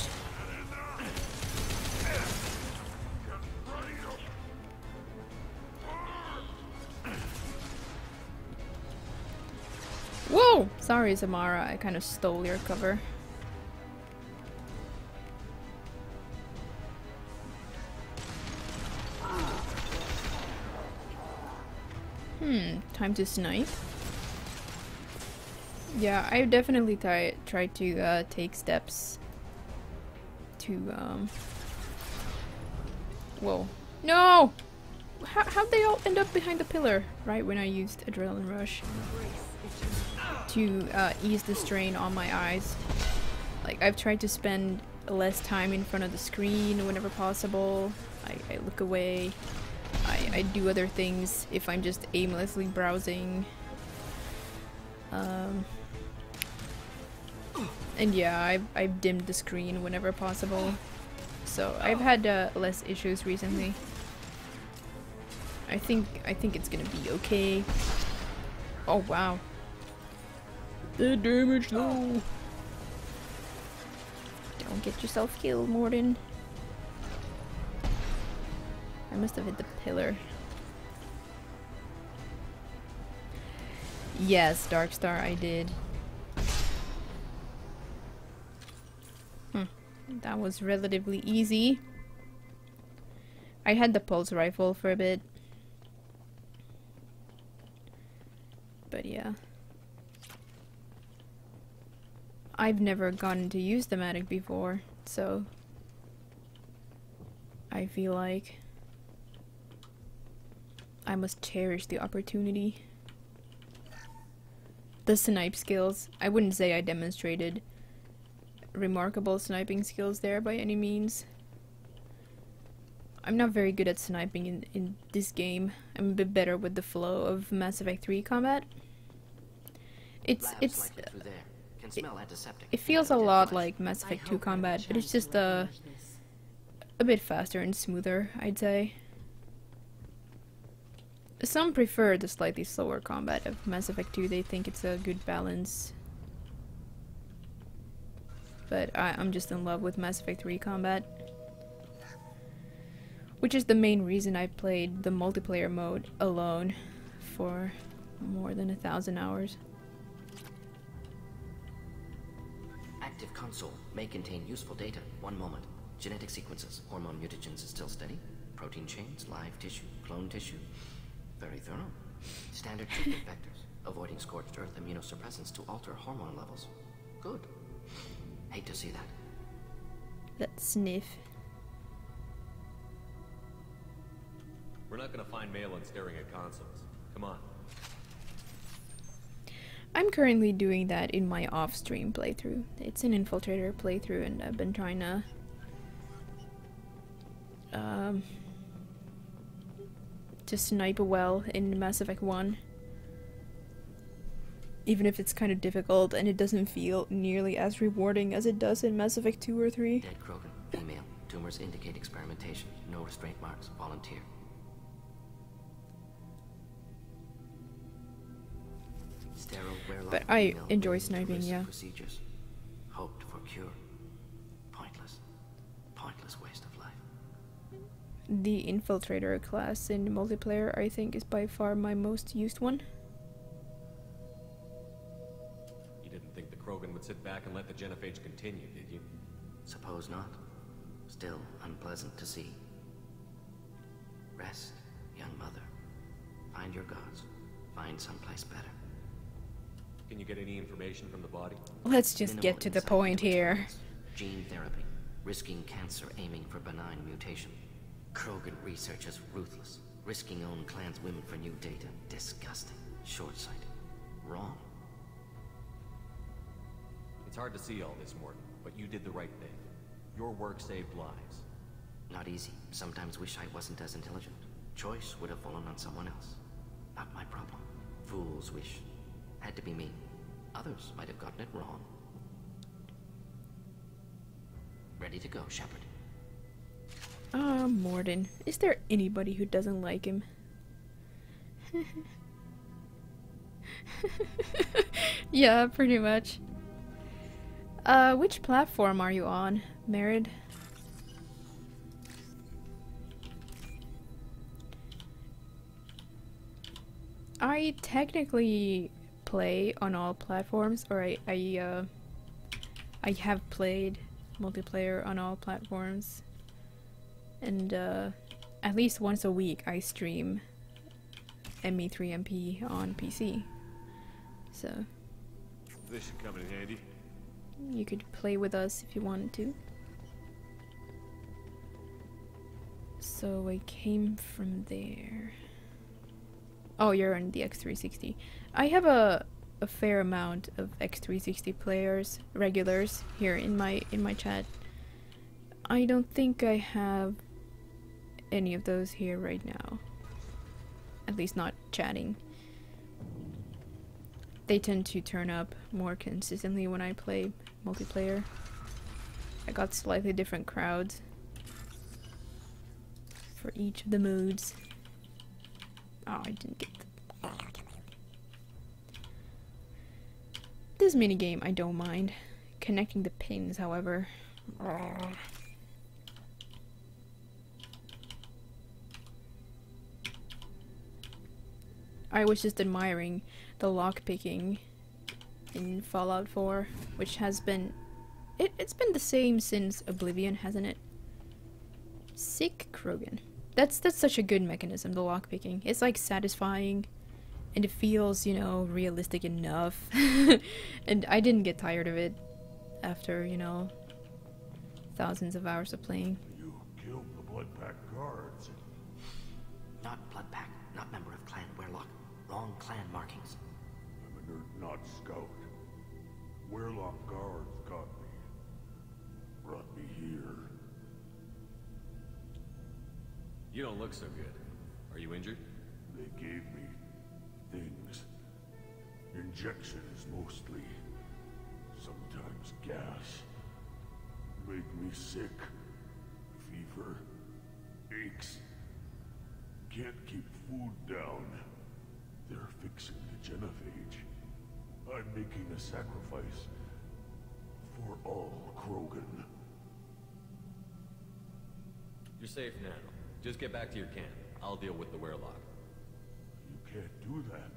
Whoa! Sorry, Zamara, I kind of stole your cover. Time to snipe. Yeah, I definitely tried to take steps to, Whoa. No! How'd they all end up behind the pillar? Right when I used Adrenaline Rush to ease the strain on my eyes. Like, I've tried to spend less time in front of the screen whenever possible. I look away. I do other things if I'm just aimlessly browsing. And yeah, I've dimmed the screen whenever possible. So I've had less issues recently. I think it's gonna be okay. Oh wow. The damage though. Don't get yourself killed, Mordin. I must have hit the pillar. Yes, Darkstar, I did. That was relatively easy. I had the pulse rifle for a bit. But yeah. I've never gotten to use the Matic before, so I feel like I must cherish the opportunity. The snipe skills. I wouldn't say I demonstrated remarkable sniping skills there by any means. I'm not very good at sniping in this game. I'm a bit better with the flow of Mass Effect 3 combat. It feels a lot like Mass Effect 2 combat, but it's just a bit faster and smoother, I'd say. Some prefer the slightly slower combat of Mass Effect 2, they think it's a good balance. But I'm just in love with Mass Effect 3 combat. Which is the main reason I played the multiplayer mode alone for more than 1,000 hours. Active console may contain useful data. One moment. Genetic sequences. Hormone mutagens is still steady. Protein chains, live tissue, clone tissue. Very thorough. Standard treatment vectors. Avoiding scorched earth immunosuppressants to alter hormone levels. Good. Hate to see that. Let's sniff. We're not gonna find Malin staring at consoles. Come on. I'm currently doing that in my off-stream playthrough. It's an infiltrator playthrough, and I've been trying to snipe well in Mass Effect 1. Even if it's kind of difficult and it doesn't feel nearly as rewarding as it does in Mass Effect 2 or 3. Dead Krogan. Female. Tumors indicate experimentation. No restraint marks. Volunteer. But I enjoy sniping, yeah. Procedures. Hoped for cure. Pointless. Pointless waste of life. The infiltrator class in multiplayer, I think, is by far my most used one. You didn't think the Krogan would sit back and let the genophage continue, did you? Suppose not. Still unpleasant to see. Rest, young mother. Find your gods. Find someplace better. Can you get any information from the body? Let's just get to the point here. Gene therapy. Risking cancer, aiming for benign mutation. Krogan research is ruthless. Risking own clan's women for new data. Disgusting. Short-sighted. Wrong. It's hard to see all this, Mordin, but you did the right thing. Your work saved lives. Not easy. Sometimes wish I wasn't as intelligent. Choice would have fallen on someone else. Not my problem. Fool's wish. Had to be me. Others might have gotten it wrong. Ready to go, Shepard. Mordin. Is there anybody who doesn't like him? Yeah, pretty much. Which platform are you on, Merid? I technically play on all platforms, or I have played multiplayer on all platforms, and at least once a week I stream ME2 MP on PC, so this should come in handy. You could play with us if you wanted to. So I came from there. Oh, you're on the X360. I have a fair amount of X360 players, regulars, here in my chat. I don't think I have any of those here right now. At least not chatting. They tend to turn up more consistently when I play multiplayer. I got slightly different crowds for each of the modes. Oh, I didn't get the... This minigame I don't mind. Connecting the pins, however. I was just admiring the lockpicking in Fallout 4, which has been It's been the same since Oblivion, hasn't it? Sick Krogan. That's such a good mechanism, the lockpicking. It's like satisfying, and it feels, you know, realistic enough. And I didn't get tired of it after, you know, thousands of hours of playing. You killed the Bloodpack guards. Not Bloodpack, not member of Clan Werlock. Wrong clan markings. I'm a nerd, not scout. Werlock guards got me. Brought me here. You don't look so good. Are you injured? They gave me things. Injections mostly. Sometimes gas. Make me sick. Fever. Aches. Can't keep food down. They're fixing the genophage. I'm making a sacrifice. For all Krogan. You're safe now. Just get back to your camp. I'll deal with the Werlock. You can't do that.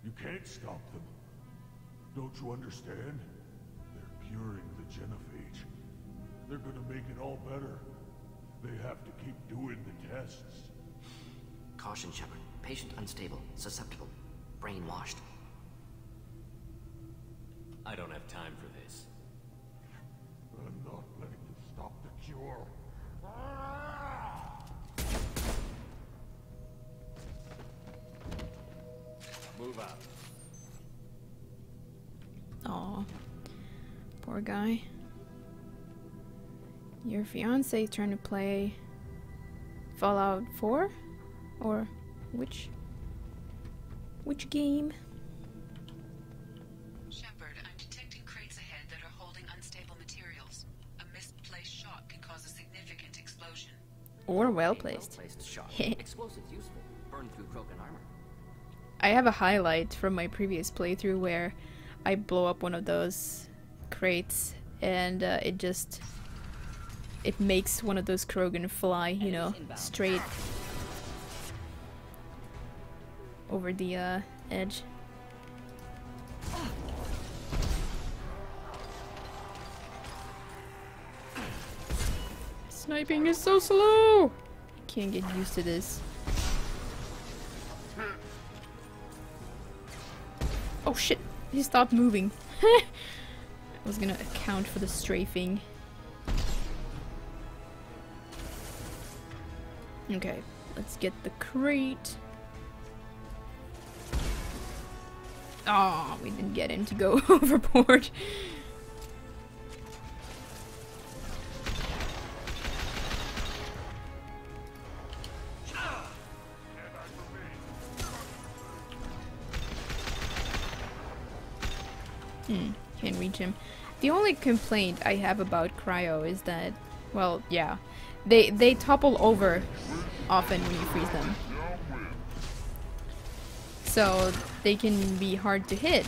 You can't stop them. Don't you understand? They're curing the genophage. They're gonna make it all better. They have to keep doing the tests. Caution, Shepard. Patient unstable, susceptible, brainwashed. I don't have time for this. I'm not letting you stop the cure. Move out. Aw. Poor guy. Your fiance trying to play Fallout 4? Or which game? Shepard, I'm detecting crates ahead that are holding unstable materials. A misplaced shot can cause a significant explosion. Or well placed. Shot. Explosives useful. Burn through Krogan armor. I have a highlight from my previous playthrough where I blow up one of those crates and it makes one of those Krogan fly, you know, straight over the edge. Sniping is so slow! Can't get used to this. Oh shit! He stopped moving. I was gonna account for the strafing. Okay, let's get the crate. Oh, we didn't get him to go overboard. Can't reach him. The only complaint I have about cryo is that, well, yeah, they topple over often when you freeze them. So they can be hard to hit.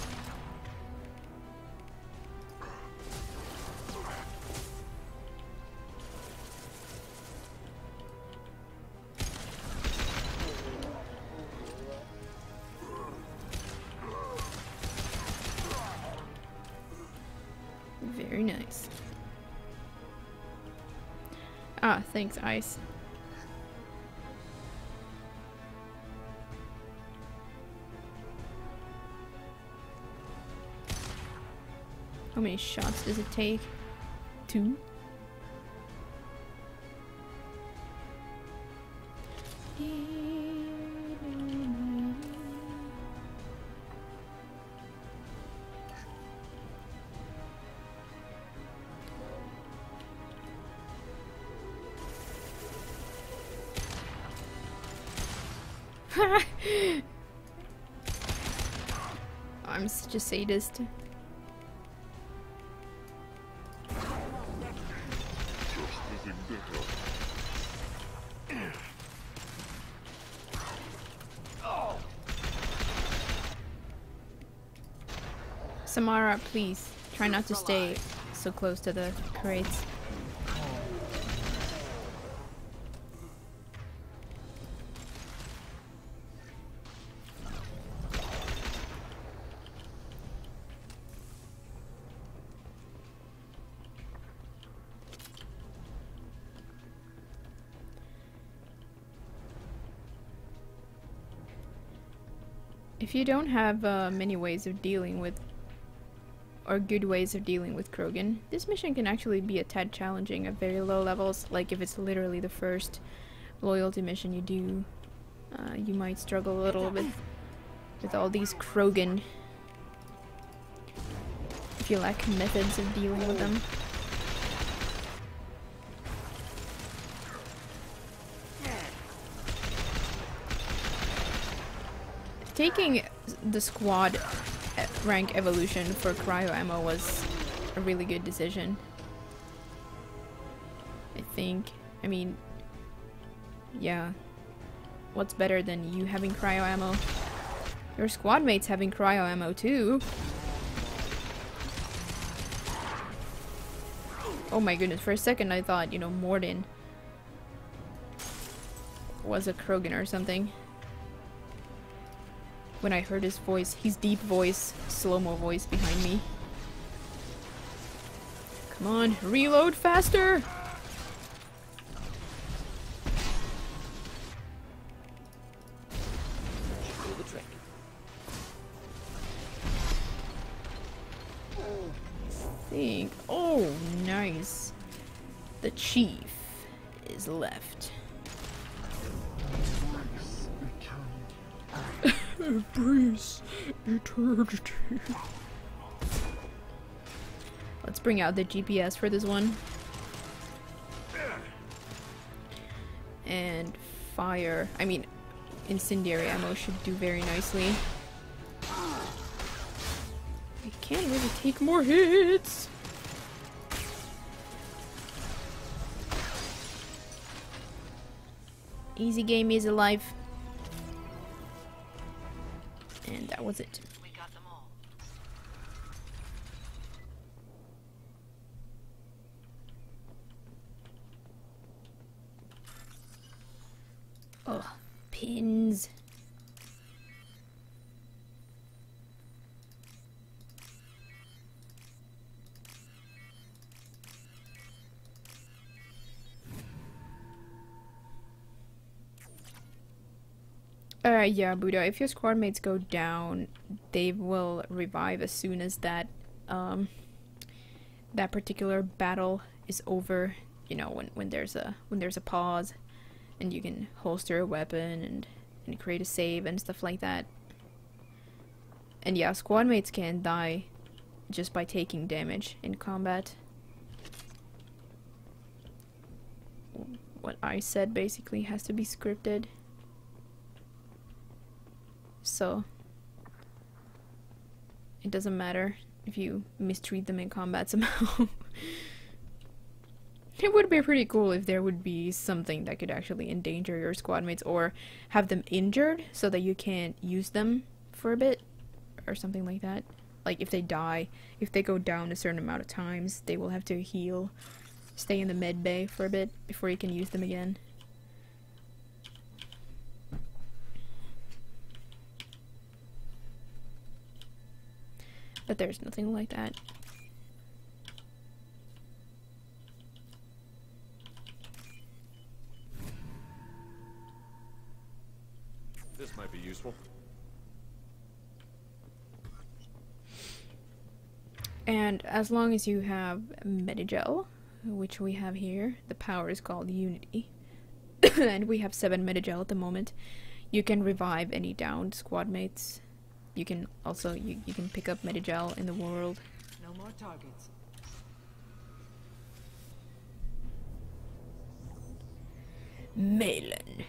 Very nice. Ah, thanks, Ice. How many shots does it take? 2? I'm such a sadist. Samara, please try not to stay so close to the crates. If you don't have many ways of dealing with, or good ways of dealing with Krogan, this mission can actually be a tad challenging at very low levels. Like if it's literally the first loyalty mission you do, you might struggle a little bit with all these Krogan if you lack methods of dealing with them. Taking the squad rank evolution for cryo ammo was a really good decision. I think. I mean, yeah. What's better than you having cryo ammo? Your squad mates having cryo ammo too. Oh my goodness, for a second I thought, you know, Mordin was a Krogan or something. When I heard his voice, his deep voice, slow-mo voice behind me. Come on, reload faster! Do the trick. Think. Oh, nice. The chief is left. Embrace eternity. Let's bring out the GPS for this one. And fire. I mean, incendiary ammo should do very nicely. I can't really take more hits. Easy game, easy life. And that was it. We got them all. Oh, pins. Yeah, Buddha, if your squad mates go down, they will revive as soon as that that particular battle is over. You know, when there's a pause and you can holster a weapon and create a save and stuff like that. And yeah, squad mates can die just by taking damage in combat. What I said basically has to be scripted. So it doesn't matter if you mistreat them in combat somehow. It would be pretty cool if there would be something that could actually endanger your squad mates or have them injured so that you can't use them for a bit or something like that. Like if they die, if they go down a certain amount of times, they will have to heal, stay in the med bay for a bit before you can use them again. But there's nothing like that. This might be useful. And as long as you have Medigel, which we have here, the power is called Unity, and we have 7 Medigel at the moment, you can revive any downed squad mates. You can also, you can pick up Medigel in the world. No more targets. Malin.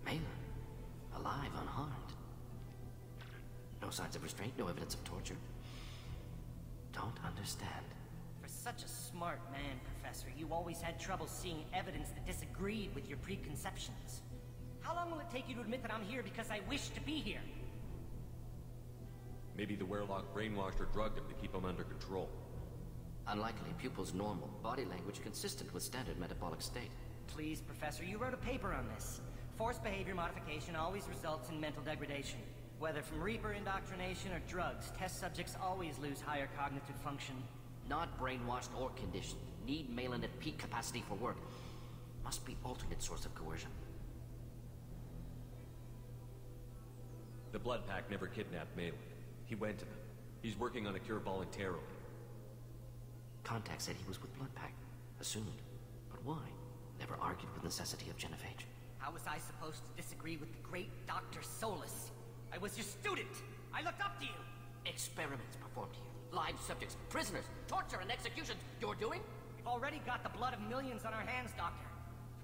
Malin? Alive, unharmed. No signs of restraint, no evidence of torture. Don't understand. For such a smart man, Professor, you always had trouble seeing evidence that disagreed with your preconceptions. How long will it take you to admit that I'm here because I wish to be here? Maybe the Werlock brainwashed or drugged him to keep him under control. Unlikely. Pupil's normal. Body language consistent with standard metabolic state. Please, Professor, you wrote a paper on this. Forced behavior modification always results in mental degradation. Whether from Reaper indoctrination or drugs, test subjects always lose higher cognitive function. Not brainwashed or conditioned. Need Malin at peak capacity for work. Must be alternate source of coercion. The Blood Pack never kidnapped Malin. He went to them. He's working on a cure voluntarily. Contact said he was with Blood Pack. Assumed. But why? Never argued with necessity of genophage. How was I supposed to disagree with the great Dr. Solus? I was your student! I looked up to you! Experiments performed here. Live subjects, prisoners, torture and executions. You're doing? We've already got the blood of millions on our hands, Doctor.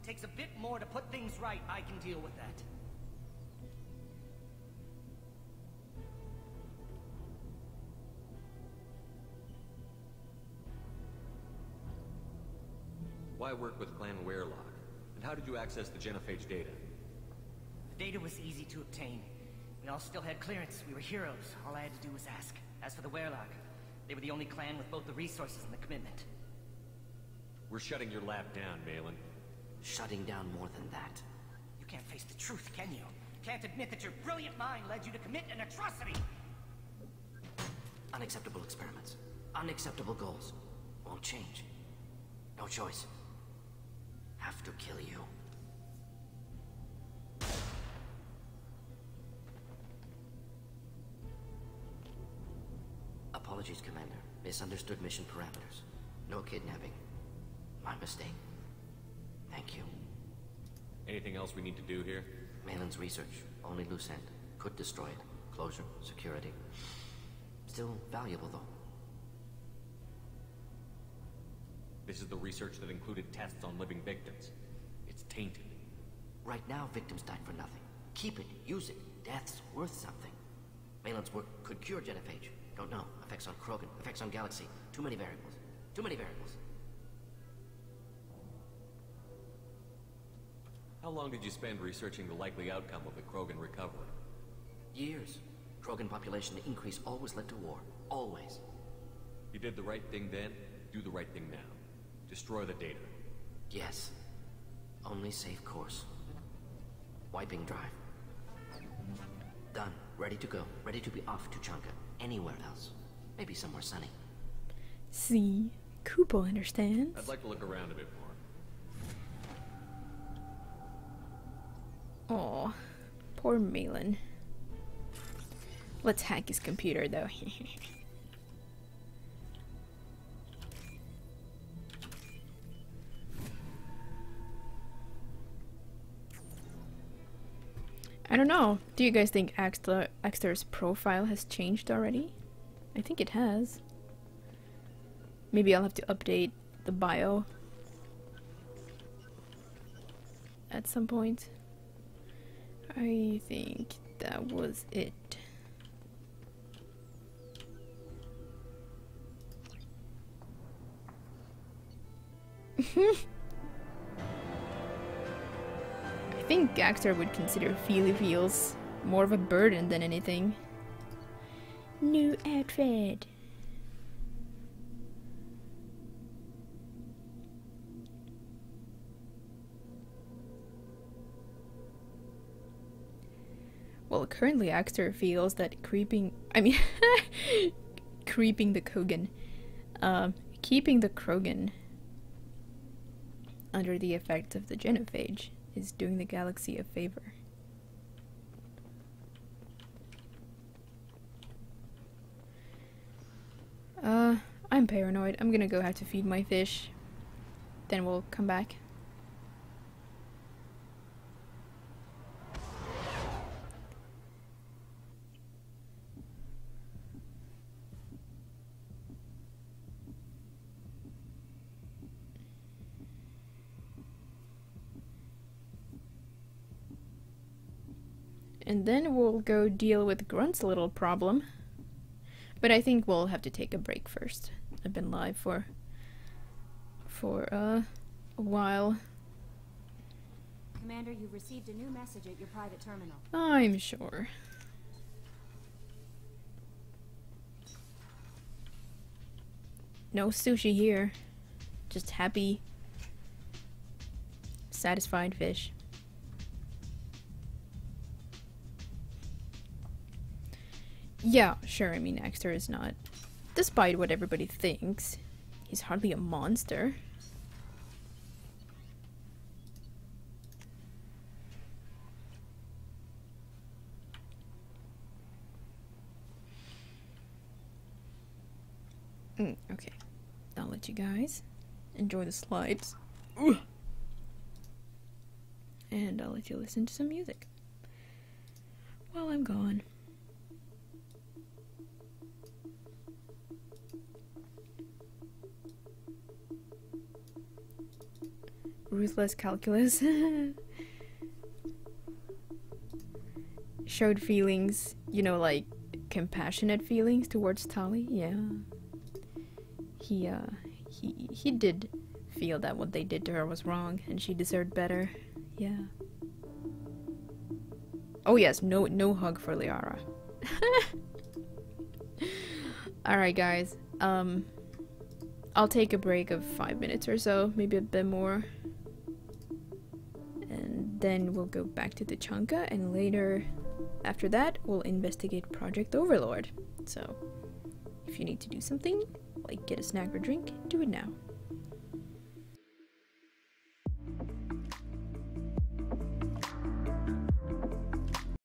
If it takes a bit more to put things right, I can deal with that. Why work with Clan Werelock? And how did you access the genophage data? The data was easy to obtain. We all still had clearance. We were heroes. All I had to do was ask. As for the Werelock, they were the only clan with both the resources and the commitment. We're shutting your lab down, Malin. Shutting down more than that. You can't face the truth, can you? Can't admit that your brilliant mind led you to commit an atrocity! Unacceptable experiments. Unacceptable goals. Won't change. No choice. Have to kill you. Apologies, Commander. Misunderstood mission parameters. No kidnapping. My mistake. Thank you. Anything else we need to do here? Malin's research. Only loose end. Could destroy it. Closure. Security. Still valuable, though. This is the research that included tests on living victims. It's tainted. Right now, victims died for nothing. Keep it. Use it. Death's worth something. Malin's work could cure genophage. Don't know. Effects on Krogan. Effects on Galaxy. Too many variables. Too many variables. How long did you spend researching the likely outcome of the Krogan recovery? Years. Krogan population increase always led to war. Always. You did the right thing then, do the right thing now. Destroy the data. Yes. Only safe course. Wiping drive. Done. Ready to go. Ready to be off to Chanka. Anywhere else. Maybe somewhere sunny. See? Kupo understands. I'd like to look around a bit more. Aw. Poor Malin. Let's hack his computer though. I don't know. Do you guys think Axtar's profile has changed already? I think it has. Maybe I'll have to update the bio at some point. I think that was it. I think Axtar would consider Feely Feels more of a burden than anything. New outfit. Well, currently Axtar feels that creeping the Krogan, keeping the Krogan under the effect of the genophage is doing the galaxy a favor. I'm paranoid. I'm gonna go have to feed my fish. Then we'll come back. And then we'll go deal with Grunt's little problem. But I think we'll have to take a break first. I've been live for a while. Commander, you've received a new message at your private terminal. I'm sure. No sushi here. Just happy, satisfied fish. Yeah, sure, I mean, Axtar is not, despite what everybody thinks, he's hardly a monster. Okay, I'll let you guys enjoy the slides. Ooh. And I'll let you listen to some music while I'm gone. Ruthless calculus. Showed feelings, you know, like compassionate feelings towards Tali. Yeah. He did feel that what they did to her was wrong and she deserved better. Yeah. Oh yes, no hug for Liara. Alright guys, I'll take a break of 5 minutes or so, maybe a bit more. And then we'll go back to the Chanka, and later, after that, we'll investigate Project Overlord. So, if you need to do something, like get a snack or drink, do it now.